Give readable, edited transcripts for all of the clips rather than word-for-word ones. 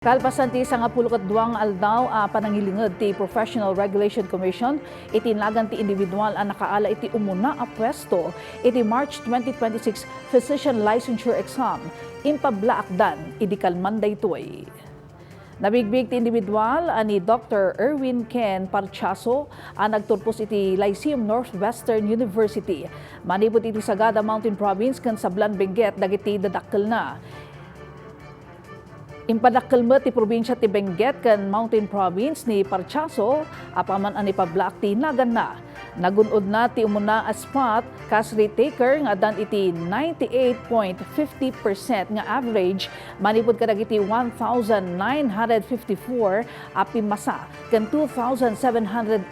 Kalpasan ti sa nga 12 aldaw panangilinged ti Professional Regulation Commission itinlagan ti individual ang nakaala iti umuna a pwesto iti March 2026 Physician Licensure Exam impablaakdan idi kalman daytoy. Nabigbig ti individual ani Dr. Erwin Ken Parchaso ang nagturpos iti Lyceum Northwestern University. Manipot iti Sagada Mountain Province kan Sablan Benguet dagiti dadakkel na. Impadakkel met ti probinsya ti Benguet kan Mountain Province ni Parchaso apaman ani pablak ti naganna. Nagunod na ti umuna a spot kas retaker nga dan iti 98.50% nga average manipod kadagiti 1,954 api masa ken 2,781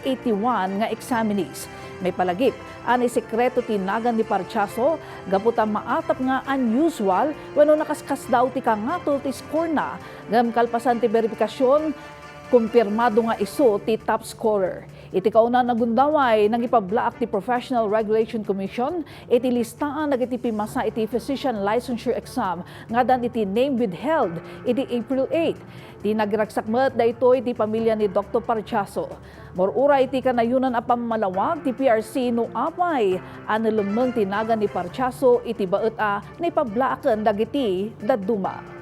nga examinees. May palagip ani sekreto ti nagan ni Parchaso gaputa maatap nga unusual wenno nakaskas daw ti kangatol ti score na ngem kalpasan ti verifikasyon kumpirmado nga isu ti top scorer. Iti kauna nagundaway nagipablaak ti Professional Regulation Commission iti listaan nagiti pimasa iti Physician Licensure Exam nga dan iti name withheld iti April 8. Ti nagragsakmet daytoy ti pamilya ni Dr. Parchaso. Morura iti kanayunan a pammalawag ti PRC no apay anilumeng tinagan ni Parchaso iti baet a naipablaaken dagiti dadduma.